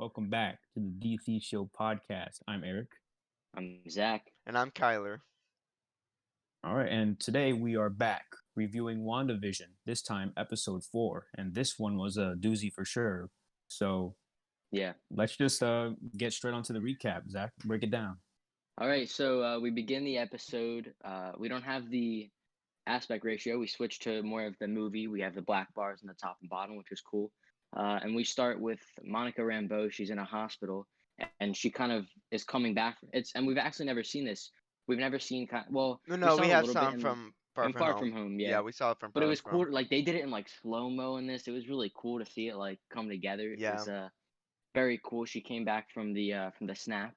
Welcome back to the DC Show podcast. I'm Eric. I'm Zach. And I'm Kyler. All right, and today we are back reviewing WandaVision, this time episode 4. And this one was a doozy for sure. So Yeah. let's just get straight onto the recap. Zach, break it down. All right. So we begin the episode. We don't have the aspect ratio. We switch to more of the movie. We have the black bars on the top and bottom, which is cool. And we start with Monica Rambeau. She's in a hospital, and she kind of is coming back. And we've actually never seen this. We've never seen we No, saw we a have little bit some from Far in From Far Home. From Home. Yeah, Yeah. we saw it from But it Far was From cool. Home. Like they did it in like slow mo in this. It was really cool to see it like come together. It Yeah. was very cool. She came back from the snap.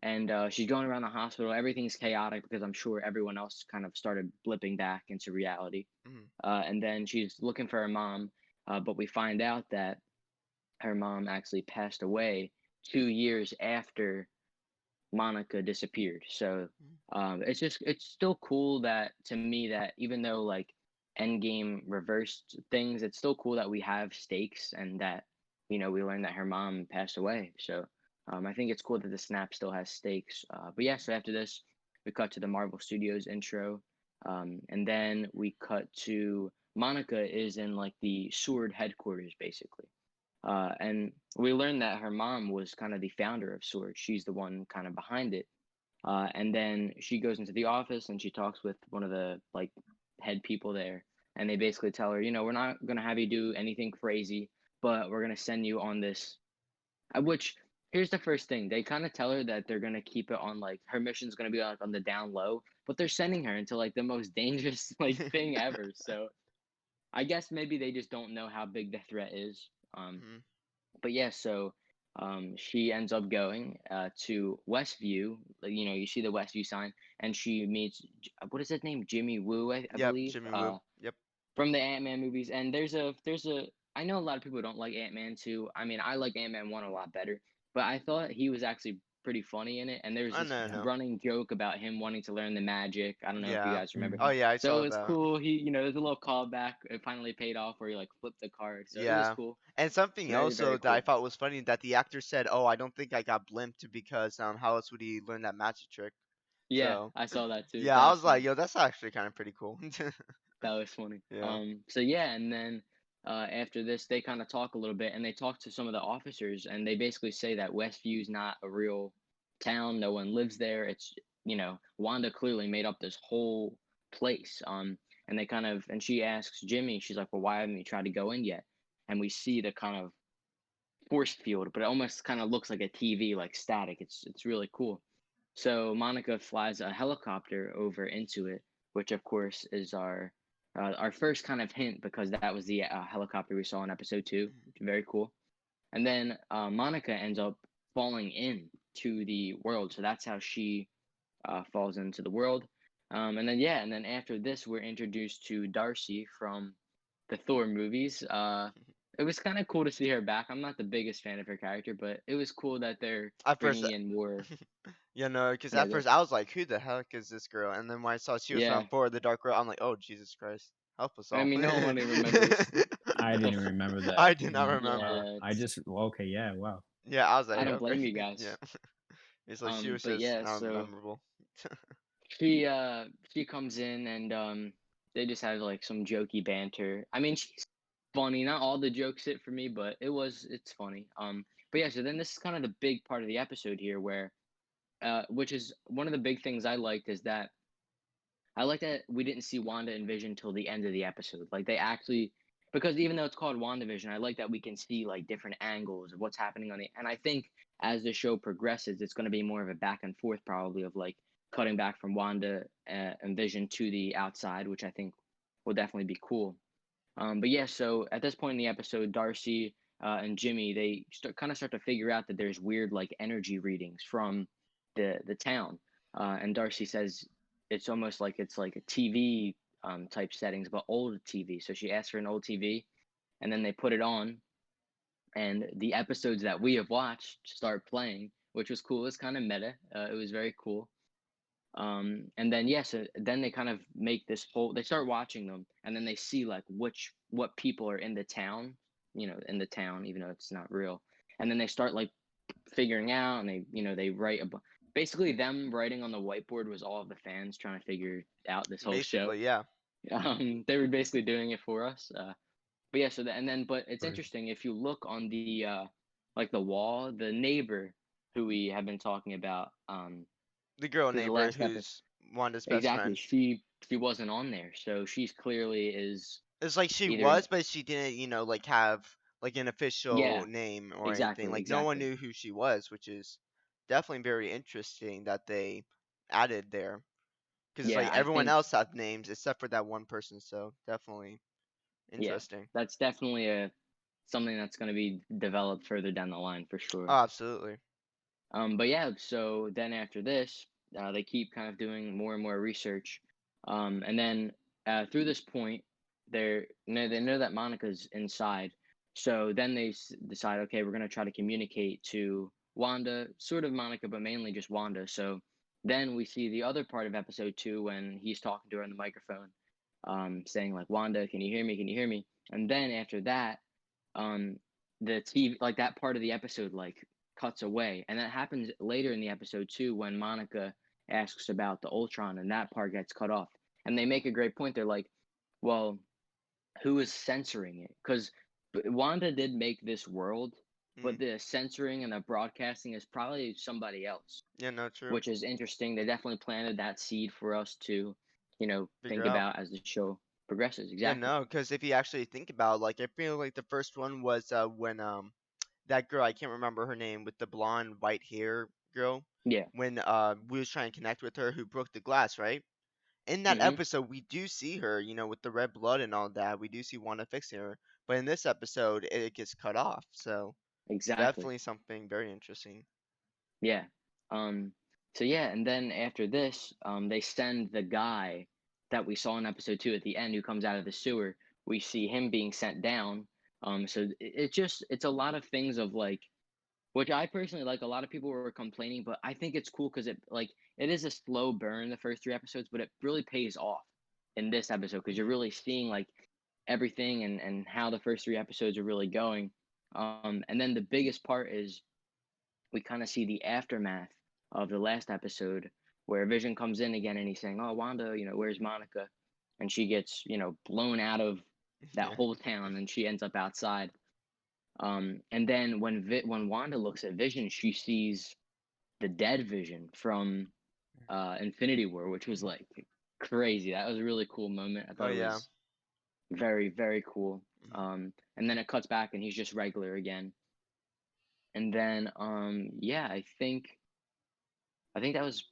And she's going around the hospital. Everything's chaotic because I'm sure everyone else kind of started blipping back into reality. Mhm. And then she's looking for her mom, but we find out that her mom actually passed away 2 years after Monica disappeared. So it's still cool that to me that even though like Endgame reversed things, it's still cool that we have stakes and that we learned that her mom passed away. So I think it's cool that the snap still has stakes. But yeah, so after this, we cut to the Marvel Studios intro, and then we cut to Monica is in like the Sword headquarters basically. And we learned that her mom was kind of the founder of Sword. She's the one kind of behind it. And then she goes into the office and she talks with one of the like head people there. And they basically tell her, we're not going to have you do anything crazy, but we're going to send you on this. Which here's the first thing. They kind of tell her that they're going to keep it on like her mission's going to be like on the down low, but they're sending her into like the most dangerous like thing ever. So I guess maybe they just don't know how big the threat is. Mhm. But yeah, so she ends up going to Westview. You see the Westview sign, and she meets what is his name, Jimmy Woo, I Yep, believe, Jimmy Woo. Yep. from the Ant-Man movies. And there's a I know a lot of people don't like Ant-Man 2. I mean, I like Ant-Man 1 a lot better, but I thought he was actually pretty funny in it. And there's I this know, no. running joke about him wanting to learn the magic. I don't know if you Yeah. guys remember. Oh yeah, I So saw it was that. cool. There's a little callback. It finally paid off where he like flipped the card. So it was Yeah. cool. And something Very, else though very that I cool. thought was funny that the actor said, "Oh, I don't think I got blimped because how else would he learn that magic trick?" Yeah, So, I saw that too. yeah, That I was was like, funny. "Yo, that's actually kind of pretty cool." That was funny. Yeah. So yeah, and then after this, they kind of talk a little bit, and they talk to some of the officers, and they basically say that Westview's not a real town. No one lives there. It's Wanda clearly made up this whole place. And and she asks Jimmy, she's like, well, why haven't you tried to go in yet? And we see the kind of force field, but it almost kind of looks like a TV, like static. It's really cool. So Monica flies a helicopter over into it, which of course is our first kind of hint because that was the helicopter we saw in episode 2. Very cool. And then Monica ends up falling in to the world, so that's how she falls into the world. And then after this, we're introduced to Darcy from the Thor movies. It was kind of cool to see her back. I'm not the biggest fan of her character, but it was cool that they're At first, bringing in more. because Yeah, at first I was like, "Who the heck is this girl?" And then when I saw she was yeah. from For the Dark World, I'm like, "Oh Jesus Christ, help us I all!" mean, no one really remembers. I didn't remember that. I did not remember. Yeah, I just, okay, yeah, wow. Yeah, I was I like, don't blame okay, you guys. yeah. It's like she was But just yeah, not so memorable. she comes in and they just have like some jokey banter. I mean, she's funny. Not all the jokes hit for me, but it's funny. But yeah, so then this is kind of the big part of the episode here where which is one of the big things I liked is that I like that we didn't see Wanda and Vision till the end of the episode. Like they actually, because even though it's called WandaVision, I like that we can see like different angles of what's happening on the. And I think as the show progresses, it's going to be more of a back and forth probably of like cutting back from Wanda and Vision to the outside, which I think will definitely be cool. But yeah, so at this point in the episode, Darcy and Jimmy kind of start to figure out that there's weird like energy readings from the town, and Darcy says it's almost like it's like a TV type settings, but old TV. So she asks for an old TV, and then they put it on, and the episodes that we have watched start playing, which was cool. It's kind of meta. It was very cool. And then so then they kind of make this whole. They start watching them, and then they see like what people are in the town, in the town, even though it's not real. and then they start like figuring out, and they write basically them writing on the whiteboard was all of the fans trying to figure out this whole show. Basically, yeah. They were basically doing it for us. But yeah, so and then but it's Right. interesting if you look on the like the wall, the neighbor who we have been talking about The girl through the neighbor last episode. who's Wanda's best Exactly. friend. She wasn't on there. So she's clearly is It's like she either was, but she didn't, like have like an yeah, official name or anything. exactly, Like no one exactly. knew who she was, which is definitely very interesting that they added there. Because it's like Yeah, I everyone think else had names except for that one person, so definitely yeah. interesting. That's definitely a something that's going to be developed further down the line for Oh, sure. absolutely. But yeah, so then after this, they keep kind of doing more and more research, and then through this point, they know that Monica's inside. So then they decide, okay, we're gonna try to communicate to Wanda, sort of Monica, but mainly just Wanda. So then we see the other part of episode 2 when he's talking to her on the microphone, saying like, "Wanda, can you hear me? Can you hear me?" And then after that, um, the TV, like that part of the episode, like cuts away, and that happens later in the episode too when Monica asks about the Ultron, and that part gets cut off. And they make a great point. They're like, "Well, who is censoring it?" Because Wanda did make this world, Mm. but the censoring and the broadcasting is probably somebody else, Yeah, no, true. which is interesting. They definitely planted that seed for us to, Figure think out. about as the show progresses. Yeah, Exactly. no, because if you actually think about, like, I feel like the first one was when that girl, I can't remember her name, with the blonde white hair girl, Yeah. when we was trying to connect with her, who broke the glass, right? In that Mm-hmm. episode, we do see her, with the red blood and all that. We do see Wanda fixing her, but in this episode, it gets cut off. So Exactly. definitely something very interesting. Yeah. Um, so yeah, and then after this, they send the guy that we saw in episode 2 at the end who comes out of the sewer. We see him being sent down. So it's a lot of things of like, which I personally like. A lot of people were complaining, but I think it's cool because it is a slow burn the first 3 episodes, but it really pays off in this episode because you're Hmm. really seeing like everything and how the first 3 episodes are really going. And then the biggest part is we kind of see the aftermath of the last episode where Vision comes in again and he's saying, "Oh, Wanda, where's Monica?" And she gets, blown out of that Yeah. whole town and she ends up outside. And then when Wanda looks at Vision, she sees the dead Vision from Infinity War, which was like crazy. That was a really cool moment. I Oh thought it yeah. was very, very cool. Hmm. And then it cuts back and he's just regular again. And then yeah, I think that was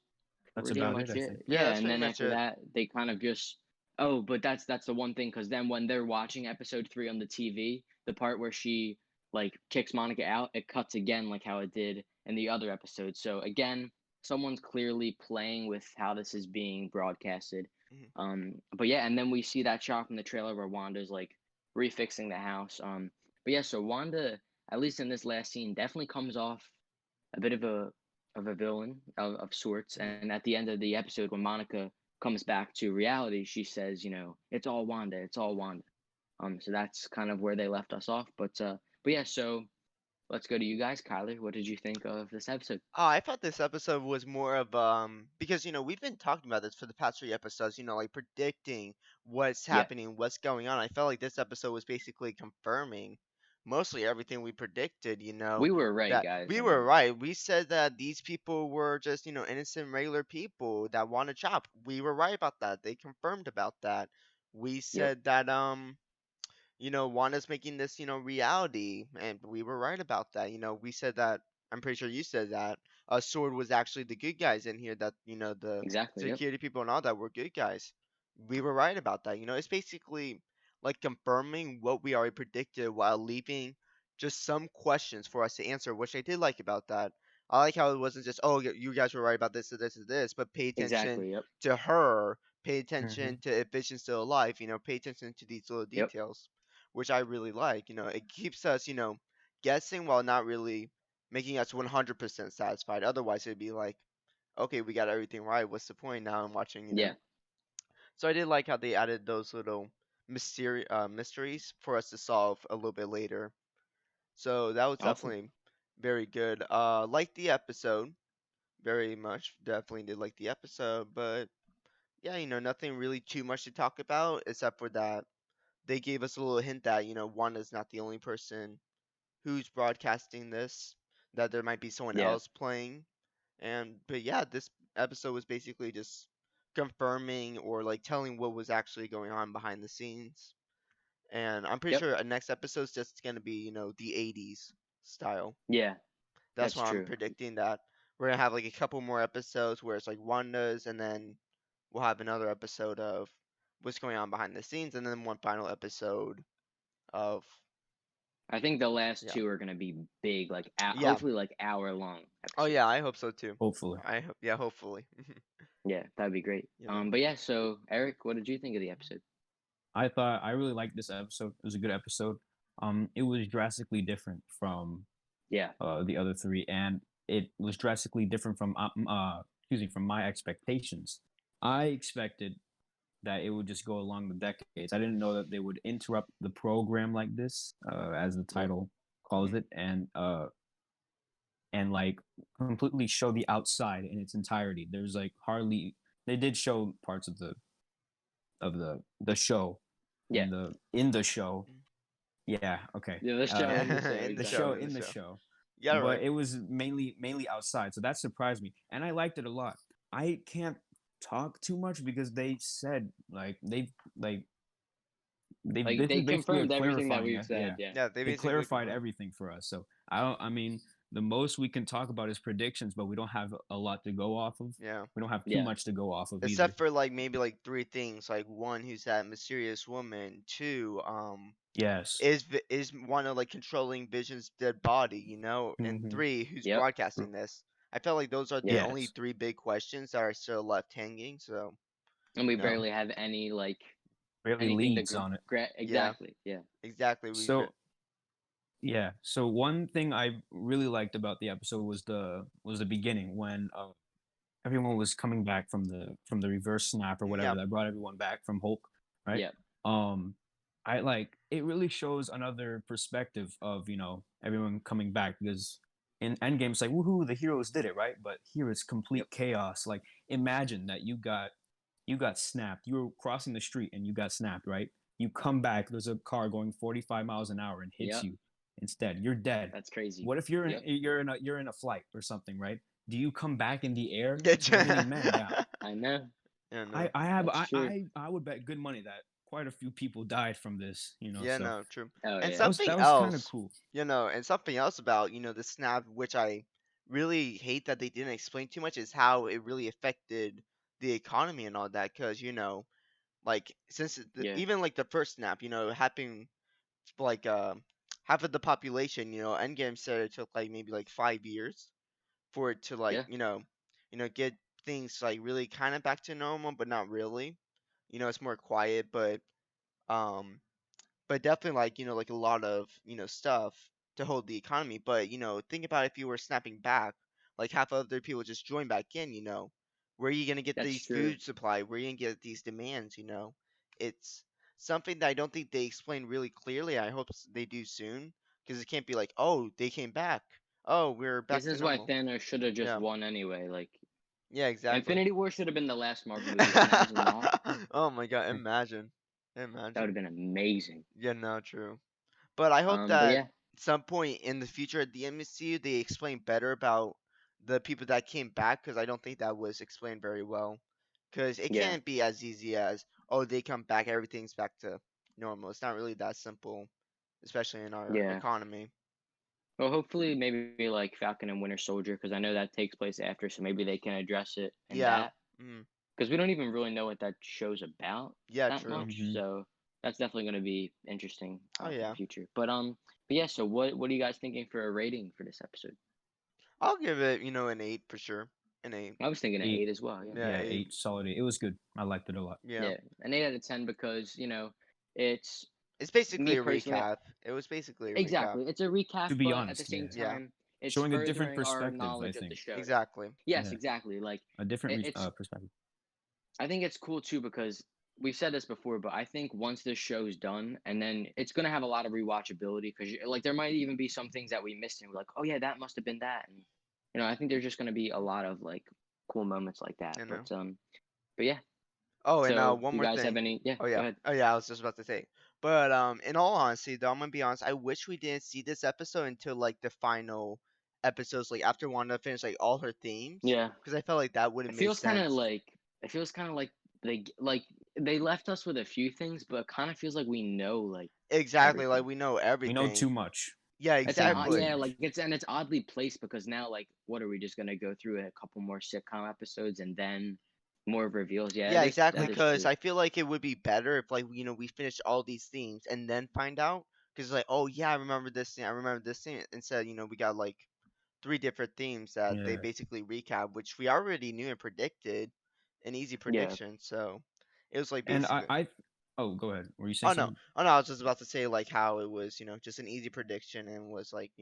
That's pretty about it, much I it. think. Yeah, Yeah, that's and pretty then much after it. that, they kind of just oh, but that's the one thing because then when they're watching episode 3 on the TV, the part where she like kicks Monica out, it cuts again like how it did in the other episode. So again, someone's clearly playing with how this is being broadcasted. Hmm. But yeah, and then we see that shot from the trailer where Wanda's like refixing the house. But yeah, so Wanda, at least in this last scene, definitely comes off a bit of a villain of sorts. Hmm. And at the end of the episode, when Monica comes back to reality, she says, it's all Wanda, it's all Wanda. So that's kind of where they left us off. But yeah, so let's go to you guys, Kyler. What did you think of this episode? Oh, I thought this episode was more of because we've been talking about this for the past 3 episodes, like predicting what's Yeah, happening, what's going on. I felt like this episode was basically confirming mostly everything we predicted, we were right, that guys. we I were mean, right. We said that these people were just, innocent regular people that want to chop. We were right about that. They confirmed about that. We yep, said that Wanda's making this, reality, and we were right about that. We said that. I'm pretty sure you said that Sword was actually the good guys in here. That the exactly, yep, security people and all that were good guys. We were right about that. It's basically like confirming what we already predicted while leaving just some questions for us to answer, which I did like about that. I like how it wasn't just, oh, you guys were right about this or this or this, but pay attention exactly, yep, to her, pay Hmm. attention to if Vision's still alive, pay attention to these little yep, details, which I really like. It keeps us, guessing while not really making us 100% satisfied. Otherwise, it'd be like, okay, we got everything right. What's the point now in watching, yeah, So I did like how they added those little mysteries for us to solve a little bit later. So that was awesome. definitely. Very good. Like the episode very much. Definitely did like the episode, but yeah, nothing really too much to talk about except for that they gave us a little hint that Wanda's not the only person who's broadcasting this, that there might be someone Yeah. else playing. But yeah, this episode was basically just confirming or like telling what was actually going on behind the scenes. And I'm pretty Yep. sure next episode's just gonna be, the 80s style. Yeah. That's That's why I'm true. predicting that we're gonna have like a couple more episodes where it's like Wanda's, and then we'll have another episode of what's going on behind the scenes, and then one final episode of I think the last yeah, two are gonna be big, like yeah. hopefully like hour-long Oh yeah, episodes. I hope so too. Hopefully. I hope, yeah, hopefully. Yeah, that'd be great. You know. But yeah. So Eric, what did you think of the episode? I really liked this episode. It was a good episode. It was drastically different from Yeah. the other three, and it was drastically different from from my expectations. I expected that it would just go along the decades. I didn't know that they would interrupt the program like this, as the Yep. title calls Mhm. it, and like completely show the outside in its entirety. There's like hardly they did show parts of the show Yeah. in the show. Mm. Yeah, okay. Yeah. The show and the show. In the The show, show Exactly. in the in the show. show, Yeah, but right. it was mainly outside, so that surprised me, and I liked it a lot. I can't talk too much because they said Like this they is basically a confirmed everything that clarifying we've said. yeah, Yeah. Yeah, they they basically clarified confirmed. everything for us. So I mean the most we can talk about is predictions, but we don't have a lot to go off of. Yeah. We don't have too Yeah. much to go off of either. Except for like maybe like three things. Like one, who's that mysterious woman? Two, Yes. is Wanda like controlling Vision's dead body? And Hmm. three, who's Yep. broadcasting this? I felt like those are the Yep. only Yes. three big questions that are still left hanging. So And we you know, barely have any like Really anything to leads on it. yeah, exactly. Yeah. exactly. So yeah. So one thing I really liked about the episode was the beginning when everyone was coming back from the reverse snap or whatever yeah, that brought everyone back from Hulk, right? Yep. Um, I like it really shows another perspective of everyone coming back because in Endgame it's like woohoo the heroes did it right, but here it's yep, complete chaos. Like imagine that you got snapped. You were crossing the street and you got snapped, right? You come back, there's a car going 45 miles an hour and hits Yep. you. Instead, you're dead. That's crazy. What if Yep. you're in a flight or something, right? Do you come back in the air? You're getting manned down. yeah. I know. No, That's true. I would bet good money that quite a few people died from this, yeah, so no, true. Oh And yeah. something that was kind of else, cool. and something else about the snap, which I really hate that they didn't explain too much, is how it really affected the economy and all that. Because like since Yeah. even like the first snap, happened like half of the population, Endgame said it took like maybe like 5 years for it to like Yeah. get things like really kind of back to normal, but not really. It's more quiet, um but definitely like like a lot of stuff to hold the economy. But think about if you were snapping back, like half of other people just join back in. Where are you gonna get That's these true. food supply? Where are you gonna get these demands? It's something that I don't think they explain really clearly. I hope they do soon, because it can't be like, oh, they came back. Oh, we're This back to is why normal. Thanos should have just Yeah, won anyway. Like yeah, exactly. Infinity War should have been the last Marvel movie. Imagine that. Oh my God, That would imagine. have been amazing. Yeah, no, true. But I hope But that yeah. some point in the future at the MCU they explain better about the people that came back, because I don't think that was explained very well. Because it Yeah. can't be as easy as, oh, they come back, everything's back to normal. It's not really that simple, especially in our Yeah. economy. Well, hopefully, maybe like Falcon and Winter Soldier, because I know that takes place after, so maybe they can address it in Yeah. that. Mm. Because we don't even really know what that show's about Yeah, that true. much, Hmm. so that's definitely going to be interesting Oh for the yeah. future. But yeah. So what are you guys thinking for a rating for this episode? I'll give it, an 8 for sure. An 8. I was thinking an Eight, 8 as well. Yeah. Yeah, yeah, 8. 8 solid 8. It was good. I liked it a lot. Yeah. Yeah, an 8 out of 10 because it's It's basically me a personally. recap. It was basically a recap. Exactly, it's a recap, To be but at the honest, same yeah, Yeah. time, it's showing a different furthering our perspective. I knowledge of the think, show. Exactly. Yes, yeah, exactly. Like a different it's. perspective. I think it's cool too because we've said this before, but I think once this show's done, and then it's gonna have a lot of rewatchability because like there might even be some things that we missed and we're like, oh yeah, that must have been that, and I think there's just gonna be a lot of like cool moments like that. You know. But yeah. Oh, and So one you more guys have thing. any? Yeah, Oh go yeah. ahead. Oh yeah, I was just about to say. But in all honesty, though, I'm gonna be honest. I wish we didn't see this episode until like the final episodes, like after Wanda finished like all her themes, Yeah, because I felt like that would have it made feels kind of sense. like it feels kind of like they left us with a few things, but it kind of feels like we know like Exactly, like everything. we know We know too everything. much. Yeah, It's an We know too exactly. yeah, much. like it's oddly placed because now like what are we just gonna go through a couple more sitcom episodes and then more reveals? Yeah, Yeah, exactly. that is Because true. I feel like it would be better if like we finished all these themes and then find out. Because like, oh yeah, I remember this thing. I remember this thing. Instead, we got like three different themes that they Yeah. basically recap, which we already knew and predicted, an easy Yeah, prediction. So it was like And basically. oh, go ahead. Were you saying Oh no, something? oh no, I was just about to say like how it was, just an easy prediction and was like,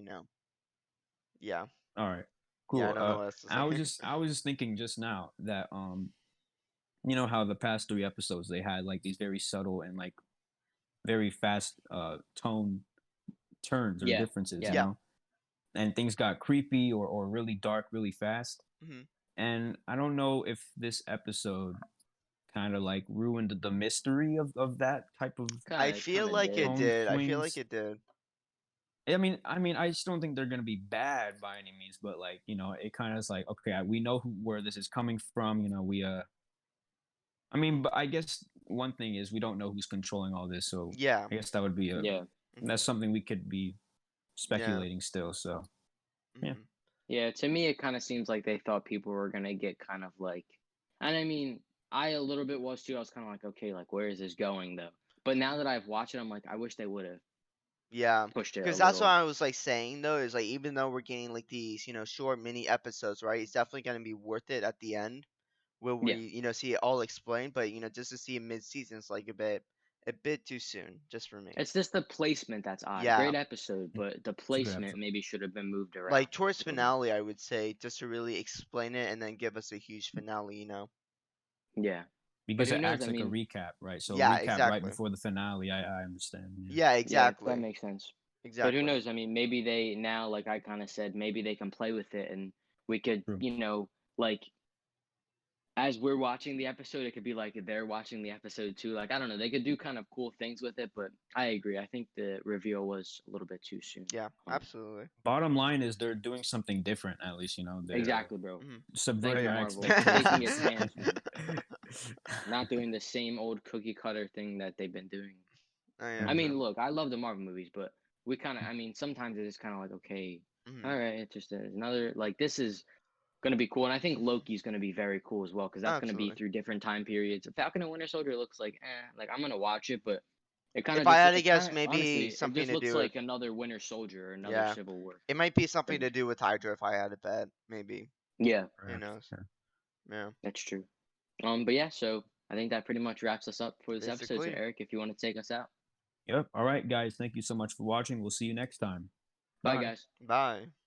yeah, All right. yeah, I Cool. don't know what else to say. I was just thinking just now that you know how the past three episodes they had like these very subtle and like very fast tone turns or yeah, differences, yeah. you Yeah. know? And things got creepy or really dark really fast. Hmm. And I don't know if this episode kind of like ruined the mystery of that type of I Kind feel of like it did. tone did. I feel like swings. it did. I just don't think they're gonna be bad by any means, but like you know, it kind of is like okay, we know where this is coming from. You know, I mean, but I guess one thing is we don't know who's controlling all this, so Yeah. I guess that would be Yeah, Hmm. that's something we could be Yeah. speculating still. So yeah, Hmm. yeah. To me, it kind of seems like they thought people were gonna get kind of like, and I mean, I a little bit was too. I was kind of like, okay, like where is this going though? But now that I've watched it, I'm like, I wish they would have Yeah. pushed it a Because that's what little. I was like saying though, is like even though we're getting like these, short mini episodes, right? It's definitely gonna be worth it at the end where we, Yeah. see it all explained. But just to see it mid season is like a bit too soon, just for me. It's just the placement that's odd. Yeah. Great episode, but the it's a good placement episode maybe should have been moved around Like towards a little bit. finale, I would say, just to really explain it and then give us a huge finale. Yeah. But because who it knows? acts I like a mean, recap, right? So Yeah, recap right exactly. before the finale. I understand. Yeah, Yeah, yeah, that exactly. makes sense. But who Exactly. knows? I mean, maybe they now, like I kind of said, maybe they can play with it and we could, true. like as we're watching the episode, it could be like they're watching the episode too. Like, I don't know. They could do kind of cool things with it, but I agree. I think the reveal was a little bit too soon. Yeah, absolutely. Bottom line is they're doing something different. At least you know they're Exactly, bro. Hmm. Thank subverting you, our Marvel. Taking a expectations. chance, man. Not doing the same old cookie cutter thing that they've been doing. I Yeah. I am mean, true. look, I love the Marvel movies, but we kind of, I mean, sometimes it's kind of like, okay, Hmm. all right, it's just another, like, this is going to be cool. And I think Loki's going to be very cool as well, because that's going to be Absolutely. through different time periods. Falcon and Winter Soldier looks like, like, I'm going to watch it, but it kind If of I just, had to it guess, kind of, maybe honestly, it something just to looks do with like another Winter Soldier or another yeah, Civil War it might be something thing. to do with Hydra if I had to bet. Maybe Yeah, who Perhaps. knows? Yeah. Yeah, that's true. But yeah, so I think that pretty much wraps us up for this episode. So, basically. Eric, if you want to take us out. Yep. All right, guys. Thank you so much for watching. We'll see you next time. Bye, Bye. guys. Bye.